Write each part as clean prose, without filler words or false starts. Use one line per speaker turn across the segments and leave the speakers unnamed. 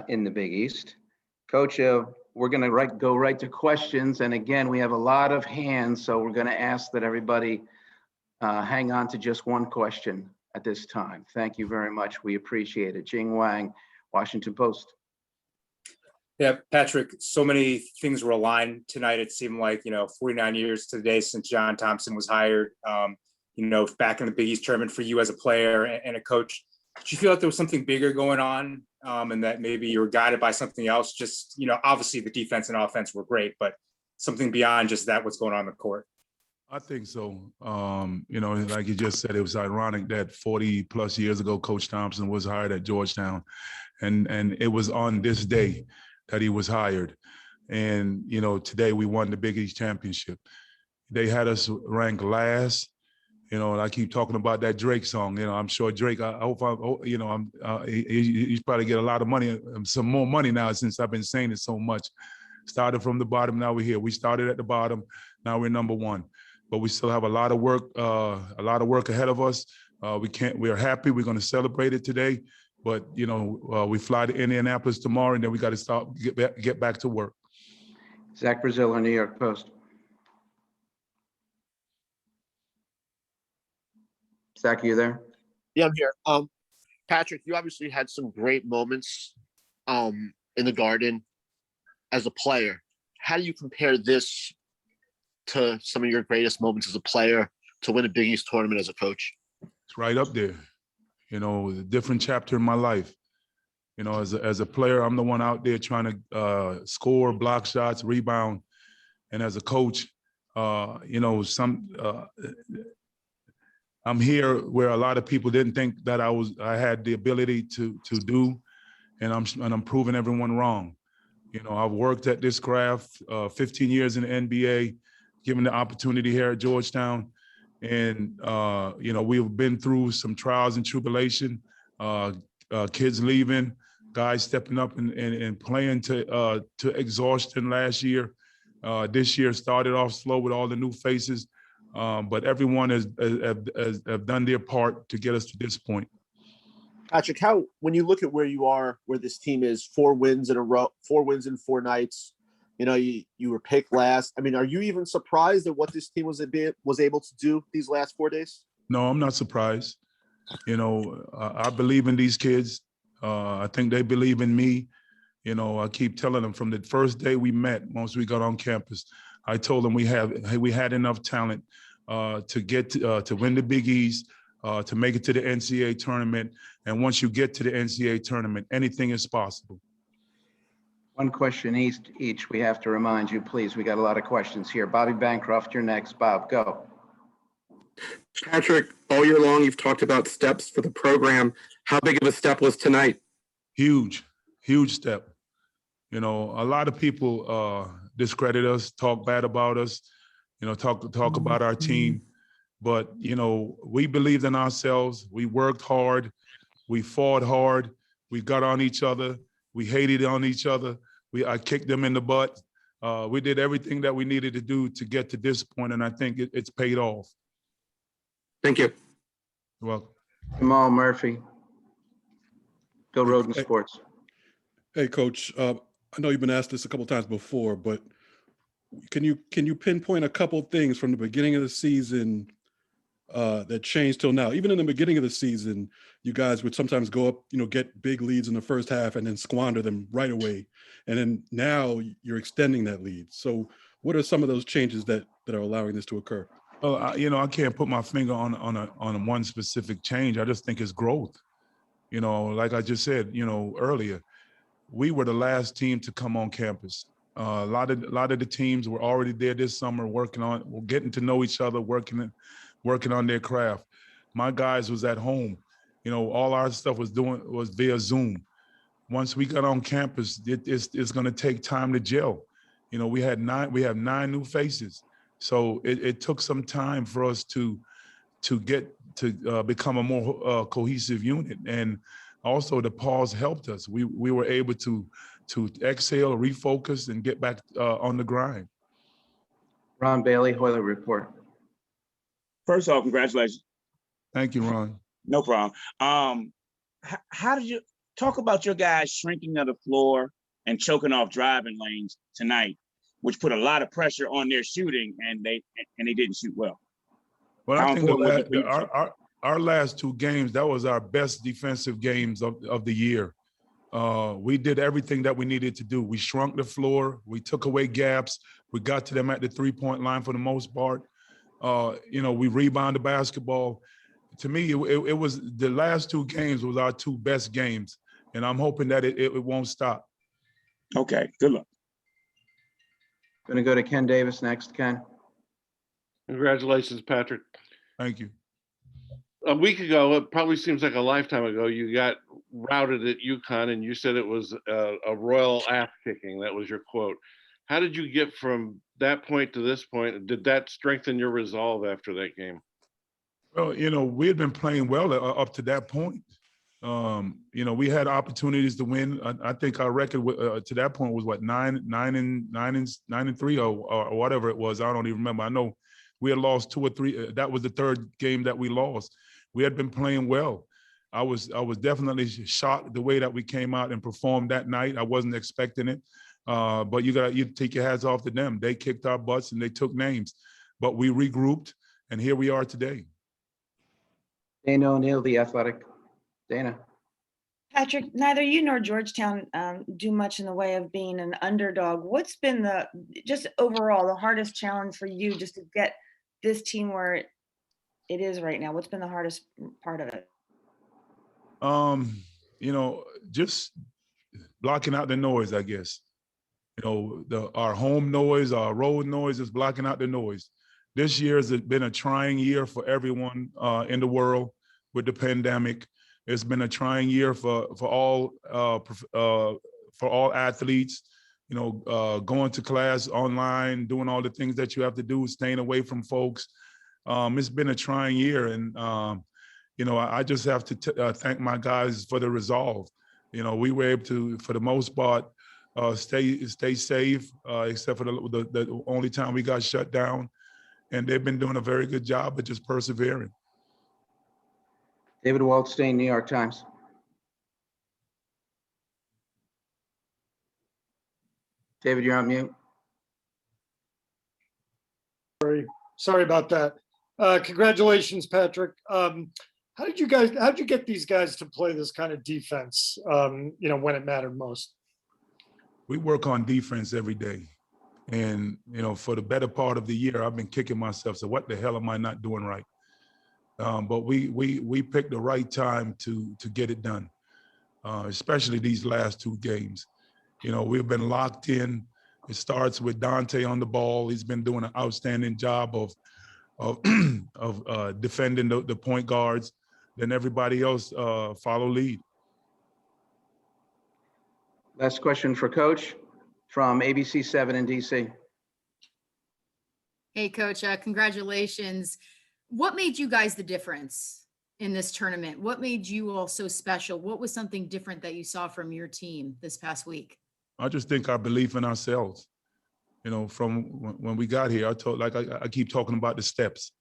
in the Big East. Coach, we're going to go right to questions. And again, we have a lot of hands, so we're going to ask that everybody hang on to just one question at this time. Thank you very much. We appreciate it. Jing Wang, Washington Post.
Yeah, Patrick, so many things were aligned tonight. It seemed like, 49 years today since John Thompson was hired, back in the Big East tournament for you as a player and a coach. Did you feel like there was something bigger going on and that maybe you were guided by something else? Just, obviously the defense and offense were great, but something beyond just that, what's going on in the court?
I think so. Like you just said, it was ironic that 40 plus years ago, Coach Thompson was hired at Georgetown. And it was on this day that he was hired. And, today we won the Big East championship. They had us ranked last. I keep talking about that Drake song. I'm sure Drake, I hope he's probably get a lot of money, some more money now since I've been saying it so much. Started from the bottom, now we're here. We started at the bottom, now we're number one. But we still have a lot of work ahead of us. We are happy. We're going to celebrate it today. But, we fly to Indianapolis tomorrow, and then we got to get back to work.
Zach Brazil, New York Post. Zach, are you there?
Yeah, I'm here. Patrick, you obviously had some great moments in the Garden as a player. How do you compare this to some of your greatest moments as a player to win a Big East tournament as a coach?
It's right up there. A different chapter in my life. As a player, I'm the one out there trying to score, block shots, rebound. And as a coach, I'm here where a lot of people didn't think that I had the ability to do, and I'm proving everyone wrong. I've worked at this craft 15 years in the NBA, given the opportunity here at Georgetown. And, we've been through some trials and tribulation, kids leaving, guys stepping up and playing to exhaustion last year. This year started off slow with all the new faces, but everyone has done their part to get us to this point.
Patrick, when you look at where you are, where this team is, 4 wins in a row, 4 wins in 4 nights, you were picked last. I mean, are you even surprised at what this team was able to do these last 4 days? No,
I'm not surprised. I believe in these kids. I think they believe in me. I keep telling them from the first day we met, once we got on campus, I told them we had enough talent to get to win the Big East, to make it to the NCAA tournament. And once you get to the NCAA tournament, anything is possible.
One question each. We have to remind you, please. We got a lot of questions here. Bobby Bancroft, you're next. Bob, go.
Patrick, all year long, you've talked about steps for the program. How big of a step was tonight?
Huge step. A lot of people discredit us, talk bad about us, talk about our team. But, we believed in ourselves. We worked hard. We fought hard. We got on each other. We hated on each other. I kicked them in the butt. We did everything that we needed to do to get to this point, and I think it's paid off.
Thank you.
You're welcome.
Jamal Murphy. Go Roden Sports.
Hey, Coach. I know you've been asked this a couple times before, but can you pinpoint a couple things from the beginning of the season that changed till now? Even in the beginning of the season, you guys would sometimes go up, get big leads in the first half and then squander them right away. And then now you're extending that lead. So what are some of those changes that are allowing this to occur?
Well, I can't put my finger on one specific change. I just think it's growth. Like I just said, earlier, we were the last team to come on campus. A lot of the teams were already there this summer, getting to know each other, working on their craft. My guys was at home. All our stuff was via Zoom. Once we got on campus, it's going to take time to gel. We have 9 new faces. So it took some time for us to get to become a more cohesive unit. And also the pause helped us. We were able to exhale, refocus, and get back on the grind.
Ron Bailey, Hoyler Report.
First off, congratulations.
Thank you, Ron.
No problem. How did you talk about your guys shrinking of the floor and choking off driving lanes tonight, which put a lot of pressure on their shooting, and they didn't shoot well.
Well,
How
I think
important was it for you to
our last two games, that was our best defensive games of the year. We did everything that we needed to do. We shrunk the floor. We took away gaps. We got to them at the three-point line for the most part. We rebounded basketball. To me, it was the last two games was our two best games, and I'm hoping that it won't stop.
Okay, good luck.
Going to go to Ken Davis next. Ken.
Congratulations, Patrick.
Thank you.
A week ago, it probably seems like a lifetime ago, you got routed at UConn and you said it was a royal ass kicking. That was your quote. How did you get from that point to this point? Did that strengthen your resolve after that game?
Well, we had been playing well up to that point. We had opportunities to win. I think our record to that point was what 9-3 or whatever it was. I don't even remember. I know we had lost 2 or 3. That was the third game that we lost. We had been playing well. I was definitely shocked the way that we came out and performed that night. I wasn't expecting it. But you take your hats off to them. They kicked our butts and they took names. But we regrouped, and here we are today.
Dana O'Neill, The Athletic. Dana.
Patrick, neither you nor Georgetown do much in the way of being an underdog. What's been just overall the hardest challenge for you just to get this team where it is right now? What's been the hardest part of it?
Just blocking out the noise, I guess. Our home noise, our road noise is blocking out the noise. This year has been a trying year for everyone in the world with the pandemic. It's been a trying year for all athletes. Going to class online, doing all the things that you have to do, staying away from folks. It's been a trying year, and I just have to thank my guys for the resolve. We were able to, for the most part, stay safe, except for the only time we got shut down. And they've been doing a very good job of just persevering.
David Waldstein, New York Times. David, you're on mute.
Sorry about that. Congratulations, Patrick. How did you get these guys to play this kind of defense, when it mattered most?
We work on defense every day. And, for the better part of the year, I've been kicking myself. So what the hell am I not doing right? But we picked the right time to get it done, especially these last two games. We've been locked in. It starts with Dante on the ball. He's been doing an outstanding job of defending the point guards. Then everybody else follow lead.
Last question for Coach from ABC 7 in DC.
Hey, Coach, congratulations. What made you guys the difference in this tournament? What made you all so special? What was something different that you saw from your team this past week?
I just think our belief in ourselves. From when we got here, I keep talking about the steps.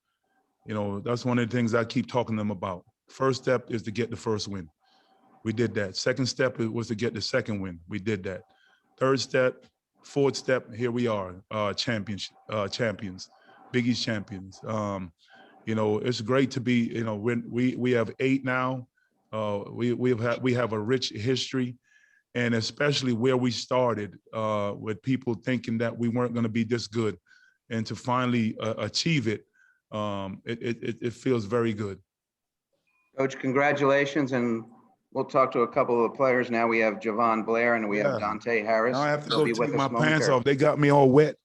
That's one of the things I keep talking to them about. First step is to get the first win. We did that. Second step was to get the second win. We did that. Third step, fourth step, here we are, champions, Big East champions. It's great to be, when we have 8 now. We have a rich history, and especially where we started with people thinking that we weren't going to be this good, and to finally achieve it, it feels very good.
Coach, congratulations, and we'll talk to a couple of the players now. We have Javon Blair and we have Dante Harris.
Now I have to
They'll
go
be with
take
us
my pants
momentarily.
off. They got me all wet.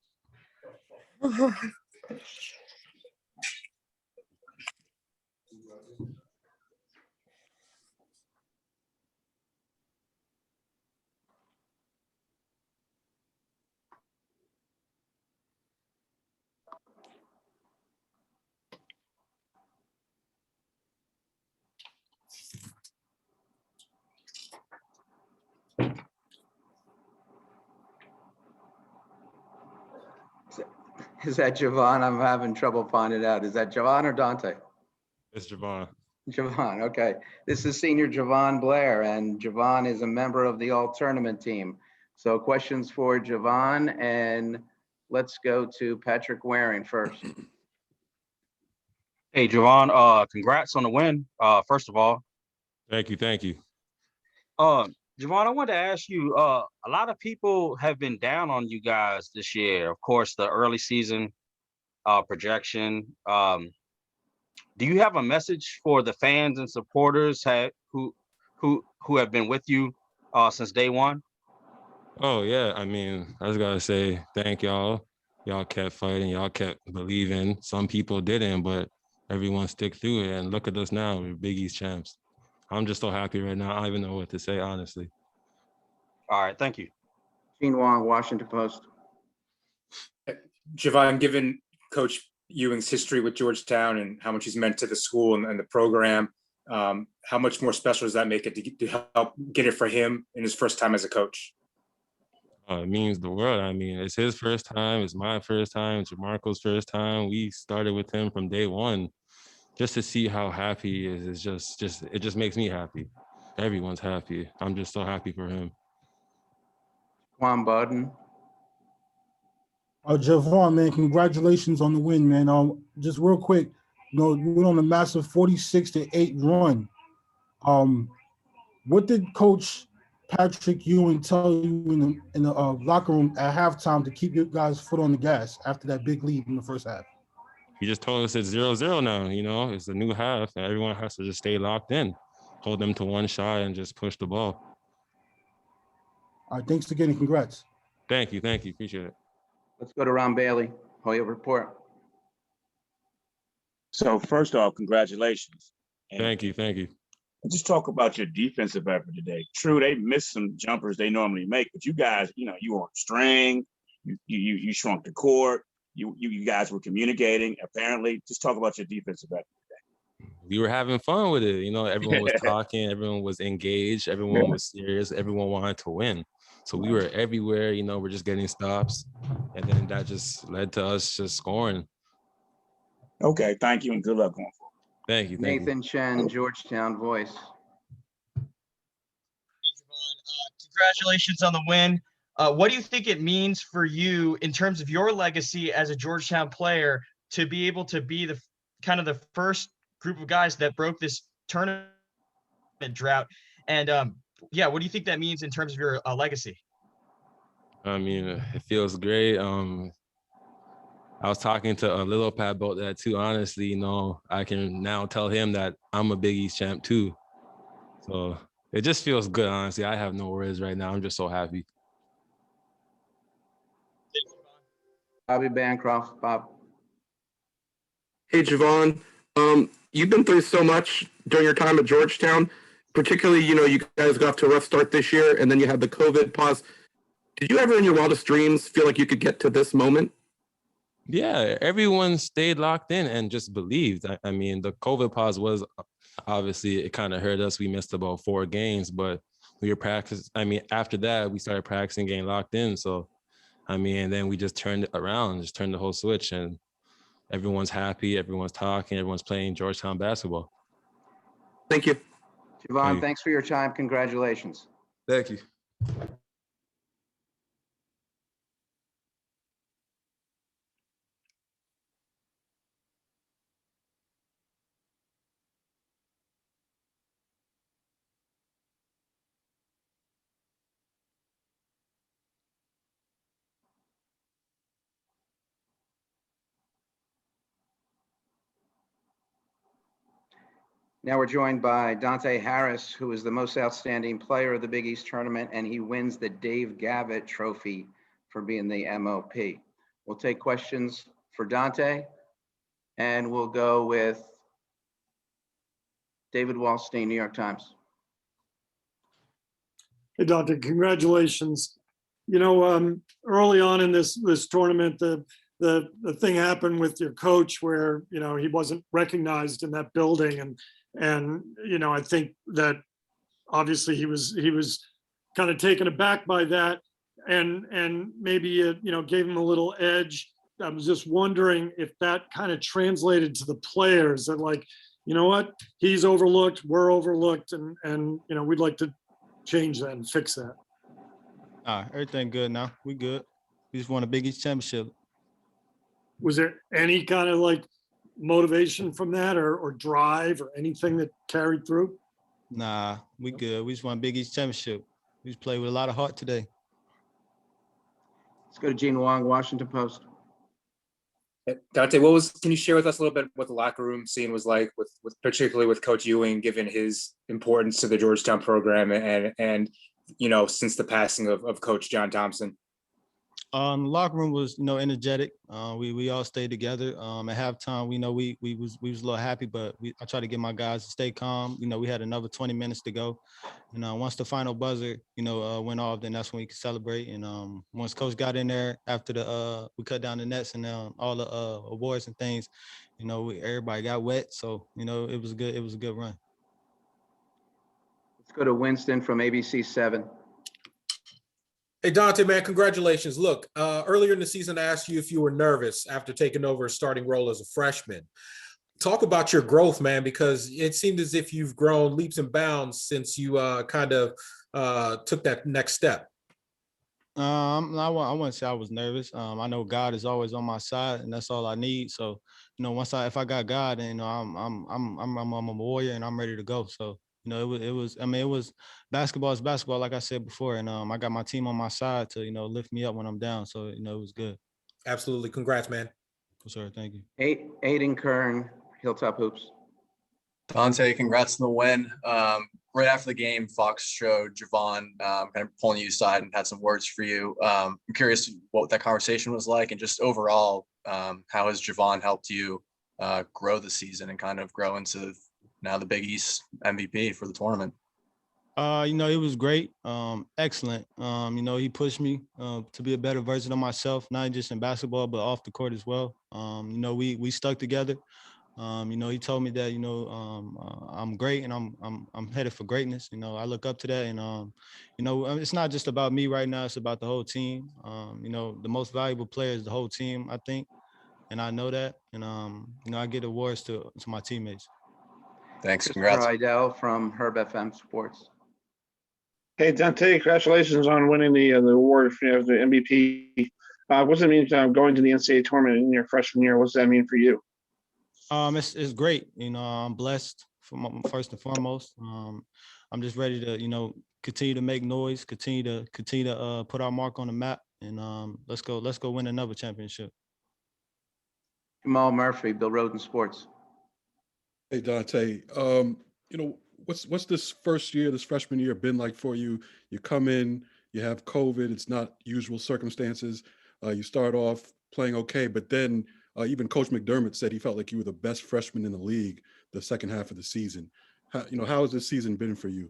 Is that Javon? I'm having trouble finding out. Is that Javon or Dante?
It's Jahvon.
Jahvon, okay. This is senior Javon Blair, and Javon is a member of the all-tournament team. So questions for Javon, and let's go to Patrick Waring first.
Hey, Javon, congrats on the win. First of all,
Thank you. Thank you.
uh, Javon, I wanted to ask you, a lot of people have been down on you guys this year. Of course, the early season projection. Do you have a message for the fans and supporters who have been with you since day one?
Oh yeah, I mean, I just gotta say thank y'all. Y'all kept fighting, y'all kept believing. Some people didn't, but everyone stick through it. And look at us now, we're Big East champs. I'm just so happy right now. I don't even know what to say, honestly.
All right, thank you.
Gene Wong, Washington Post.
Javon, given Coach Ewing's history with Georgetown and how much he's meant to the school and the program, how much more special does that make it to help get it for him in his first time as a coach?
It means the world. I mean, it's his first time, it's my first time, it's Marco's first time. We started with him from day one. Just to see how happy he is it just makes me happy. Everyone's happy. I'm just so happy for him.
Juan Bowden.
Javon, man, congratulations on the win, man. Just real quick, you went on a massive 46-8 run. What did Coach Patrick Ewing tell you in the locker room at halftime to keep your guys' foot on the gas after that big lead in the first half?
He just told us it's 0-0 now, it's a new half, and everyone has to just stay locked in, hold them to one shot and just push the ball.
All right, thanks again and congrats.
Thank you, appreciate it.
Let's go to Ron Bailey, Hoya Report.
So first off, congratulations. And
Thank you.
just talk about your defensive effort today. True, they missed some jumpers they normally make, but you guys, you were on string, you shrunk the court, you guys were communicating, apparently. Just talk about your defensive effort today.
We were having fun with it. Everyone was talking, everyone was engaged, everyone was serious, everyone wanted to win. So we were everywhere, we're just getting stops. And then that just led to us just scoring.
Okay, thank you and good luck going forward.
Thank you.
Nathan Chen, Georgetown Voice.
Congratulations on the win. What do you think it means for you in terms of your legacy as a Georgetown player to be able to be the kind of the first group of guys that broke this tournament drought? And what do you think that means in terms of your legacy?
I mean, it feels great. I was talking to Lil Pat about that too. Honestly, I can now tell him that I'm a Big East champ too. So it just feels good, honestly. I have no words right now. I'm just so happy.
Bobby Bancroft, Bob.
Hey, Javon, you've been through so much during your time at Georgetown, particularly, you guys got off to a rough start this year and then you had the COVID pause. Did you ever in your wildest dreams feel like you could get to this moment?
Yeah, everyone stayed locked in and just believed. I mean, the COVID pause was obviously, it kind of hurt us. We missed about 4 games, but we were practicing. I mean, after that, we started practicing, getting locked in. So, and then we just turned it around, just turned the whole switch, and everyone's happy, everyone's talking, everyone's playing Georgetown basketball.
Thank you.
Javon, thanks for your time. Congratulations.
Thank you.
Now we're joined by Dante Harris, who is the most outstanding player of the Big East tournament, and he wins the Dave Gavitt Trophy for being the MOP. We'll take questions for Dante, and we'll go with David Wallstein, New York Times.
Hey, Dante, congratulations. Early on in this tournament, the thing happened with your coach where, he wasn't recognized in that building. And I think that obviously he was kind of taken aback by that and maybe, gave him a little edge. I was just wondering if that kind of translated to the players that you know what, he's overlooked, we're overlooked, and we'd like to change that and fix that.
Everything good now. We good. We just won a Big East championship.
Was there any kind of like motivation from that or drive or anything that carried through?
Nah, we good. We just won a Big East championship. We just played with a lot of heart today.
Let's go to Gene Wong, Washington Post.
Dante, can you share with us a little bit what the locker room scene was like with particularly with Coach Ewing, given his importance to the Georgetown program and since the passing of Coach John Thompson?
The locker room was, energetic. We all stayed together. At halftime, we was a little happy, but I tried to get my guys to stay calm. We had another 20 minutes to go. Once the final buzzer, went off, then that's when we could celebrate. And once Coach got in there after we cut down the nets and all the awards and things, everybody got wet. So, it was good. It was a good run.
Let's go to Winston from ABC 7.
Hey, Dante, man, congratulations. Look, earlier in the season, I asked you if you were nervous after taking over a starting role as a freshman. Talk about your growth, man, because it seemed as if you've grown leaps and bounds since you kind of took that next step.
I wouldn't say I was nervous. I know God is always on my side, and that's all I need. So, if I got God, then I'm a warrior and I'm ready to go. So, it was basketball is basketball, like I said before, and I got my team on my side to lift me up when I'm down. So, it was good.
Absolutely, congrats, man.
For sure, thank you.
Aiden Kern, Hilltop Hoops.
Dante, congrats on the win. Right after the game, Fox showed Jahvon kind of pulling you aside and had some words for you. I'm curious what that conversation was like, and just overall, how has Jahvon helped you grow the season and kind of grow into now the Big East MVP for the tournament?
It was great, excellent. He pushed me to be a better version of myself, not just in basketball, but off the court as well. We stuck together. He told me that, I'm great and I'm headed for greatness. I look up to that, and it's not just about me right now, it's about the whole team. The most valuable player is the whole team, I think. And I know that. And I get awards to my teammates.
Thanks. Congrats.
Idell from Herb FM Sports.
Hey, Dante, congratulations on winning the award for the MVP. What does it mean going to the NCAA tournament in your freshman year? What does that mean for you?
It's great. I'm blessed first and foremost. I'm just ready to, continue to make noise, continue to put our mark on the map, and let's go win another championship.
Jamal Murphy, Bill Roden Sports.
Hey, Dante, what's this freshman year been like for you? You come in, you have COVID, it's not usual circumstances. You start off playing okay, but then even Coach McDermott said he felt like you were the best freshman in the league the second half of the season. How has this season been for you?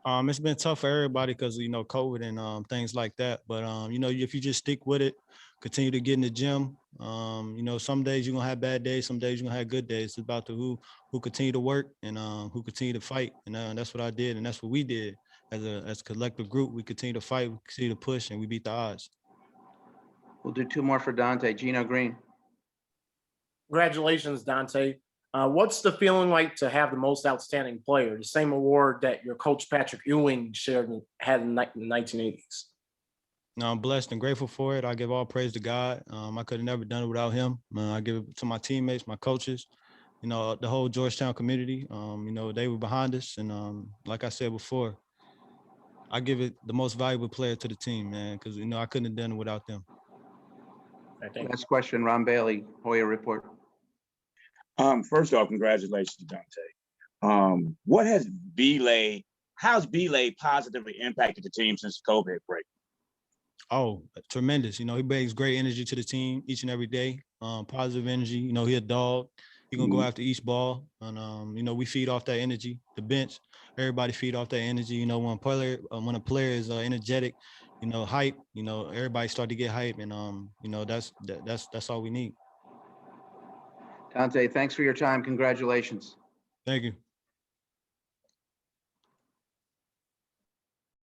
It's been tough for everybody because, COVID and things like that. But, if you just stick with it, continue to get in the gym, some days you're going to have bad days, some days you're going to have good days. It's about who continue to work and who continue to fight. And that's what I did. And that's what we did as a collective group. We continue to fight, we continue to push, and we beat the odds.
We'll do two more for Dante. Gino Green.
Congratulations, Dante. What's the feeling like to have the most outstanding player, the same award that your coach Patrick Ewing had in the 1980s?
No, I'm blessed and grateful for it. I give all praise to God. I could have never done it without him. I give it to my teammates, my coaches, the whole Georgetown community. They were behind us. And like I said before, I give it the most valuable player to the team, man, because, I couldn't have done it without them.
Last question, Ron Bailey, Hoya Report.
First off, congratulations, Dante. How's Belay positively impacted the team since the COVID break?
Oh, tremendous. He brings great energy to the team each and every day. Positive energy. He a dog. He gonna go after each ball. And we feed off that energy. The bench, everybody feed off that energy. When a player is energetic, hype, everybody start to get hype, and that's all we need.
Dante, thanks for your time. Congratulations.
Thank you.